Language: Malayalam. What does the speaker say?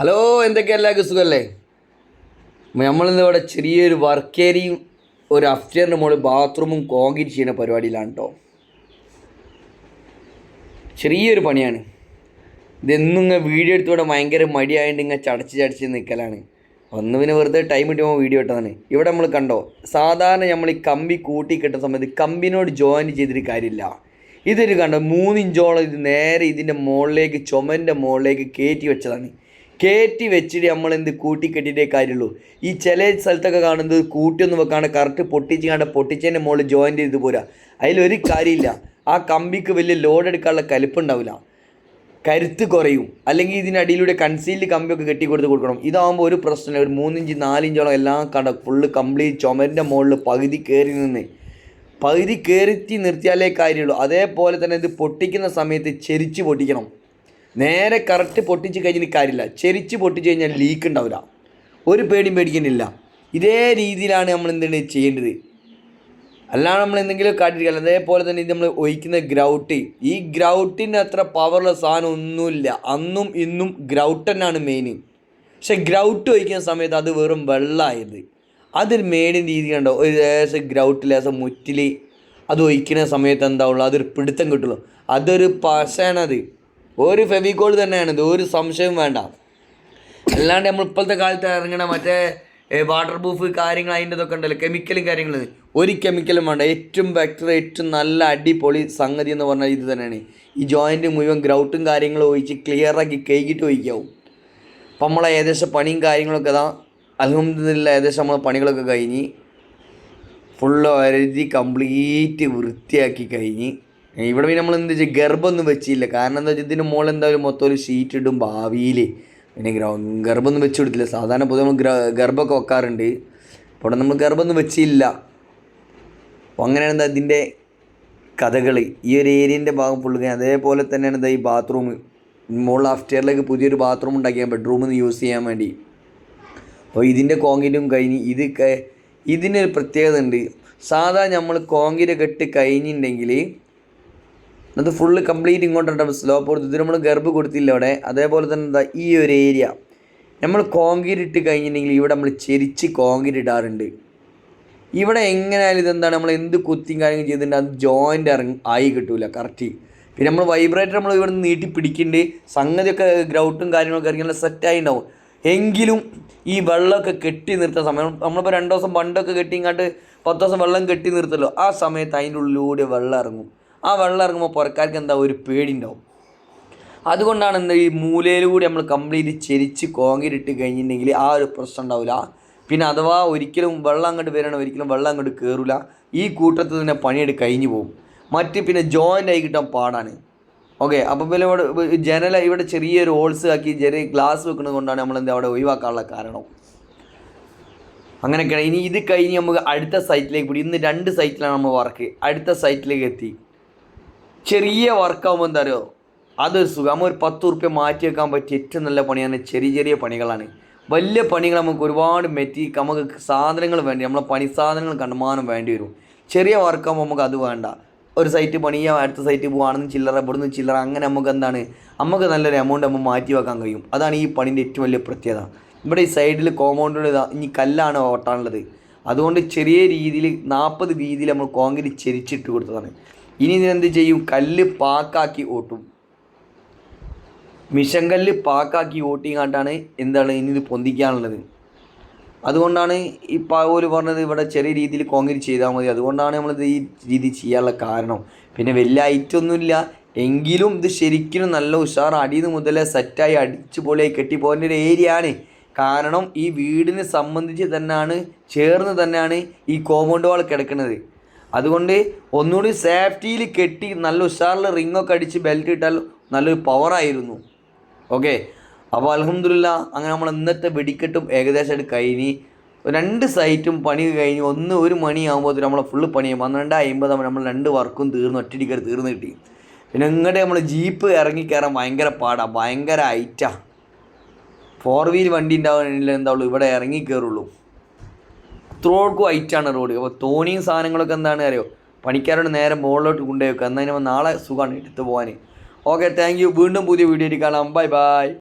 ഹലോ, എന്തൊക്കെയാ എല്ലാവർക്കും സുഖമല്ലേ? നമ്മളിന്ന് ഇവിടെ ചെറിയൊരു വർക്ക് ഏരിയയും ഒരു അപ്സ്റ്റെയറിൻ്റെ മുകളിൽ ബാത്റൂമും കോൺക്രീറ്റ് ചെയ്യുന്ന പരിപാടിയിലാണ് കേട്ടോ. ചെറിയൊരു പണിയാണ് ഇതെന്നും. ഇങ്ങനെ വീഡിയോ എടുത്തുകൂടെ ഭയങ്കര മടിയായിട്ട് ഇങ്ങനെ ചടച്ച് നിൽക്കലാണ്. ഒന്ന് പിന്നെ വെറുതെ ടൈം കിട്ടുമ്പോൾ വീഡിയോ ഇട്ടതാണ്. ഇവിടെ നമ്മൾ കണ്ടോ, സാധാരണ നമ്മൾ ഈ കമ്പി കൂട്ടി കെട്ടുന്ന സമയത്ത് കമ്പിനോട് ജോയിൻ ചെയ്തിട്ട് കാര്യമില്ല. ഇതൊരു കണ്ടോ 3 ഇഞ്ചോളം ഇത് നേരെ ഇതിൻ്റെ മുകളിലേക്ക്, ചുമരിൻ്റെ മുകളിലേക്ക് കയറ്റി വെച്ചതാണ്. കയറ്റി വെച്ചിട്ട് നമ്മളെന്ത് കൂട്ടിക്കെട്ടിയിട്ടേ കാര്യമുള്ളൂ. ഈ ചില സ്ഥലത്തൊക്കെ കാണുന്നത് കൂട്ടിയൊന്നും വെക്കാണ്ട് കറക്റ്റ് പൊട്ടിച്ചതിൻ്റെ മുകളിൽ ജോയിൻ്റ് ചെയ്ത് പോരാ. അതിലൊരു കാര്യമില്ല. ആ കമ്പിക്ക് വലിയ ലോഡ് എടുക്കാനുള്ള കലിപ്പുണ്ടാവില്ല, കരുത്ത് കുറയും. അല്ലെങ്കിൽ ഇതിനടിയിലൂടെ കൺസീൽഡ് കമ്പിയൊക്കെ കൊടുക്കണം. ഇതാകുമ്പോൾ ഒരു പ്രശ്നമില്ല. ഒരു 3 ഇഞ്ച് 4 ഇഞ്ചോളം എല്ലാം ഫുള്ള് കംപ്ലീറ്റ് ചുമരിൻ്റെ മുകളിൽ പകുതി കയറി നിർത്തിയാലേ കാര്യമുള്ളൂ. അതേപോലെ തന്നെ ഇത് പൊട്ടിക്കുന്ന സമയത്ത് ചെരിച്ച് പൊട്ടിക്കണം. നേരെ കറക്റ്റ് പൊട്ടിച്ച് കഴിഞ്ഞിട്ട് കാര്യമില്ല. ചെരിച്ച് പൊട്ടിച്ച് കഴിഞ്ഞാൽ ലീക്ക് ഉണ്ടാവില്ല. ഒരു പേടിയും പേടിക്കുന്നില്ല. ഇതേ രീതിയിലാണ് നമ്മൾ എന്താണ് ചെയ്യേണ്ടത്. അല്ലാതെ നമ്മൾ എന്തെങ്കിലും കാട്ടിരിക്കില്ല. അതേപോലെ തന്നെ ഇത് നമ്മൾ ഒഴിക്കുന്ന ഗ്രൗട്ട്, ഈ ഗ്രൗട്ടിൻ്റെ അത്ര പവറുള്ള സാധനം ഒന്നുമില്ല. അന്നും ഇന്നും ഗ്രൗട്ട് തന്നെയാണ് മെയിൻ. പക്ഷെ ഗ്രൗട്ട് ഒഴിക്കുന്ന സമയത്ത് അത് വെറും വെള്ളമായത്. അതൊരു മെയിൻ രീതി കണ്ടോ. ഒരു ലേശം ഗ്രൗട്ട് ലേശം മുറ്റിൽ അത് ഒഴിക്കുന്ന സമയത്ത് എന്താവുള്ളൂ, അതൊരു പിടുത്തം കിട്ടുള്ളൂ. അതൊരു പശയാണത്. ഒരു ഫെവിക്കോൾ തന്നെയാണിത്, ഒരു സംശയവും വേണ്ട. അല്ലാണ്ട് നമ്മൾ ഇപ്പോഴത്തെ കാലത്ത് ഇറങ്ങണ മറ്റേ വാട്ടർ പ്രൂഫ് കാര്യങ്ങൾ അതിൻ്റെ ഇതൊക്കെ ഉണ്ടല്ലോ, കെമിക്കലും കാര്യങ്ങളും. ഒരു കെമിക്കലും വേണ്ട. ഏറ്റവും ബെറ്റർ, ഏറ്റവും നല്ല അടിപൊളി സംഗതി എന്ന് പറഞ്ഞാൽ ഇത് തന്നെയാണ്. ഈ ജോയിൻറ്റ് മുഴുവൻ ഗ്രൗട്ടും കാര്യങ്ങളും ഒഴിച്ച് ക്ലിയറാക്കി കഴുകിയിട്ട് ഒഴിക്കാവും. അപ്പം നമ്മളെ ഏകദേശം പണിയും കാര്യങ്ങളൊക്കെ ഇതാ അൽഹംദുലില്ലാ ഏകദേശം നമ്മളെ പണികളൊക്കെ കഴിഞ്ഞ് ഫുള്ള് ഒരതി കംപ്ലീറ്റ് വൃത്തിയാക്കി കഴിഞ്ഞ്. ഇവിടെ പിന്നെ നമ്മൾ എന്താ വെച്ചാൽ ഗർഭമൊന്നും വെച്ചില്ല. കാരണം എന്താ വെച്ചാൽ ഇതിൻ്റെ മുകളിൽ എന്തായാലും മൊത്തം ഒരു ഷീറ്റ് ഇടും ഭാവിയിൽ. പിന്നെ ഗർഭമൊന്നും വെച്ച് കൊടുത്തില്ല. സാധാരണ പൊതുവെ നമ്മൾ ഗർഭമൊക്കെ വെക്കാറുണ്ട്. ഇവിടെ നമ്മൾ ഗർഭമൊന്നും വെച്ചില്ല. അപ്പോൾ അങ്ങനെയാണ് എന്താ ഇതിൻ്റെ കഥകൾ. ഈ ഒരു ഏരിയൻ്റെ ഭാഗം ഫുള്ള്. അതേപോലെ തന്നെയാണ് എന്താ ഈ ബാത്റൂം. മുകളിൽ അപ്സ്റ്റെയറിലേക്ക് പുതിയൊരു ബാത്റൂം ഉണ്ടാക്കിയാൽ ബെഡ്റൂമിൽ യൂസ് ചെയ്യാൻ വേണ്ടി. അപ്പോൾ ഇതിൻ്റെ കോൺക്രീറ്റും കഴിഞ്ഞ് ഇതിനൊരു പ്രത്യേകത ഉണ്ട്. സാധാരണ നമ്മൾ കോൺക്രീറ്റ് കെട്ടി കഴിഞ്ഞിട്ടുണ്ടെങ്കിൽ അത് ഫുള്ള് കംപ്ലീറ്റ് ഇങ്ങോട്ടുണ്ടാവും സ്ലോപ്പ് കൊടുത്ത്. ഇത് നമ്മൾ ഗർഭ കൊടുത്തില്ല അവിടെ. അതേപോലെ തന്നെ എന്താ ഈ ഒരു ഏരിയ നമ്മൾ കോൺക്രീറ്റ് ഇട്ട് കഴിഞ്ഞിട്ടുണ്ടെങ്കിൽ ഇവിടെ നമ്മൾ ചെരിച്ച് കോൺക്രീറ്റ് ഇടാറുണ്ട്. ഇവിടെ എങ്ങനെയായാലും ഇതെന്താണ്, നമ്മൾ എന്ത് കുത്തിയും കാര്യങ്ങൾ ചെയ്തിട്ടുണ്ട് അത് ജോയിൻ്റ് ആയി കിട്ടില്ല കറക്റ്റ്. പിന്നെ നമ്മൾ വൈബ്രേറ്റർ നമ്മൾ ഇവിടെ നിന്ന് നീട്ടി പിടിക്കുന്നുണ്ട്. സംഗതിയൊക്കെ ഗ്രൗട്ടും കാര്യങ്ങളൊക്കെ ഇറങ്ങിയാൽ സെറ്റായി ഉണ്ടാവും. എങ്കിലും ഈ വെള്ളമൊക്കെ കെട്ടി നിർത്തുന്ന സമയം നമ്മളിപ്പോൾ 2 ദിവസം പണ്ടൊക്കെ കെട്ടി ഇങ്ങോട്ട് 10 ദിവസം വെള്ളം കെട്ടി നിർത്തല്ലോ. ആ സമയത്ത് അതിൻ്റെ ഉള്ളിലൂടെ വെള്ളം ഇറങ്ങും. ആ വെള്ളം ഇറങ്ങുമ്പോൾ പുറക്കാർക്ക് എന്താ ഒരു പേടി ഉണ്ടാവും. അതുകൊണ്ടാണ് എന്താ ഈ മൂലയിലൂടെ നമ്മൾ കംപ്ലീറ്റ് ചെരിച്ച് കോൺക്രീറ്റ് ഇട്ട് കഴിഞ്ഞിട്ടുണ്ടെങ്കിൽ ആ ഒരു പ്രശ്നം ഉണ്ടാവില്ല. പിന്നെ അഥവാ ഒരിക്കലും വെള്ളം അങ്ങോട്ട് വരണം, ഒരിക്കലും വെള്ളം അങ്ങോട്ട് കയറില്ല. ഈ കൂട്ടത്തിൽ തന്നെ പണിയെടുത്ത് കഴിഞ്ഞ് പോകും. പിന്നെ ജോയിൻ്റ് ആയി കിട്ടാൻ പാടാണ്. ഓക്കെ, അപ്പോൾ പിന്നെ ഇവിടെ ഇവിടെ ചെറിയൊരു ഹോൾസ് ആക്കി ചെറിയ ഗ്ലാസ് വെക്കുന്നത് കൊണ്ടാണ് നമ്മളെന്താ അവിടെ ഒഴിവാക്കാനുള്ള കാരണം. അങ്ങനെയൊക്കെയാണ്. ഇനി ഇത് കഴിഞ്ഞ് നമുക്ക് അടുത്ത സൈറ്റിലേക്ക് പോയി. ഇന്ന് 2 സൈറ്റിലാണ് നമ്മൾ വർക്ക്. അടുത്ത സൈറ്റിലേക്ക് എത്തി. ചെറിയ വർക്കാകുമ്പോൾ എന്താ പറയുക, അതൊരു സുഖം. നമ്മൾ ഒരു 10 ഉറുപ്പ്യ മാറ്റി വെക്കാൻ പറ്റിയ ഏറ്റവും നല്ല പണിയാണ് ചെറിയ പണികളാണ്. വലിയ പണികൾ നമുക്ക് ഒരുപാട് നമുക്ക് സാധനങ്ങൾ വേണ്ടി, നമ്മളെ പണി സാധനങ്ങൾ കണ്ടമാനം വേണ്ടി വരും. ചെറിയ വർക്കാകുമ്പോൾ നമുക്ക് അത് വേണ്ട. ഒരു സൈറ്റ് പണിയാൻ അടുത്ത സൈറ്റ് പോകുകയാണെന്ന് ചില്ലറ, ഇവിടുന്ന് ചില്ലറ, അങ്ങനെ നമുക്ക് എന്താണ്, നമുക്ക് നല്ലൊരു എമൗണ്ട് നമ്മൾ മാറ്റി വെക്കാൻ കഴിയും. അതാണ് ഈ പണീൻ്റെ ഏറ്റവും വലിയ പ്രത്യേകത. ഇവിടെ ഈ സൈഡിൽ കോമ്പൗണ്ടിൽ ഇനി കല്ലാണ് ഓട്ടാനുള്ളത്. അതുകൊണ്ട് ചെറിയ രീതിയിൽ 40 വീതിയിൽ നമ്മൾ കോൺക്രീറ്റ് ചെരിച്ചിട്ട് കൊടുത്തതാണ്. ഇനി ഇതിനെന്ത് ചെയ്യും, കല്ല് പാക്കാക്കി ഓട്ടും. മിഷൻ കല്ല് പാക്കാക്കി ഓട്ടിങ്ങാണ്ടാണ് എന്താണ് ഇനി ഇത് പൊന്തിക്കാനുള്ളത്. അതുകൊണ്ടാണ് ഈ പാവോല് പറഞ്ഞത് ഇവിടെ ചെറിയ രീതിയിൽ കോൺക്രീറ്റ് ചെയ്താൽ മതി. അതുകൊണ്ടാണ് നമ്മളിത് ഈ രീതി ചെയ്യാനുള്ള കാരണം. പിന്നെ വലിയ ഐറ്റൊന്നുമില്ല, എങ്കിലും ഇത് ശരിക്കും നല്ല ഉഷാർ അടിയിൽ നിന്ന് മുതലേ സെറ്റായി അടിച്ച് പൊളിയായി കെട്ടിപ്പോകേണ്ട ഒരു ഏരിയ ആണ്. കാരണം ഈ വീടിനെ സംബന്ധിച്ച് ചേർന്ന് തന്നെയാണ് ഈ കോമ്പൗണ്ട് വാൾ കിടക്കുന്നത്. അതുകൊണ്ട് ഒന്നുകൂടി സേഫ്റ്റിയിൽ കെട്ടി നല്ല ഉഷാറിൽ റിങ്ങൊക്കെ അടിച്ച് ബെൽറ്റ് ഇട്ടാൽ നല്ലൊരു പവറായിരുന്നു. ഓക്കെ, അപ്പോൾ അൽഹംദുലില്ലാ അങ്ങനെ നമ്മൾ ഇന്നത്തെ വെടിക്കെട്ടും ഏകദേശമായിട്ട് കഴിഞ്ഞ് 2 സൈറ്റും പണി കഴിഞ്ഞ് 1 മണിയാകുമ്പോൾ നമ്മളെ ഫുള്ള് പണിയാകും. 12:50 നമ്മൾ 2 വർക്കും ഒറ്റടിക്കൽ തീർന്ന് കിട്ടി. പിന്നെ ഇങ്ങോട്ട് നമ്മൾ ജീപ്പ് ഇറങ്ങിക്കയറാൻ ഭയങ്കര പാടാണ്, ഭയങ്കര ഹൈറ്റാണ്. 4 വീൽ വണ്ടി ഉണ്ടാവുകയാണെങ്കിൽ എന്താവുള്ളൂ ഇവിടെ ഇറങ്ങി കയറുള്ളൂ. അത്രയ്ക്കും ഹൈറ്റാണ് റോഡ്. അപ്പോൾ തോണിയും സാധനങ്ങളൊക്കെ എന്താണ് അറിയോ, പണിക്കാരോട് നേരെ മുകളിലോട്ട് കൊണ്ടുപോയി വെക്കുക. എന്നാൽ നാളെ സുഖമാണ് എടുത്ത് പോകാൻ. Okay, thank you. വീണ്ടും പുതിയ വീഡിയോ കാണാം. Bye bye.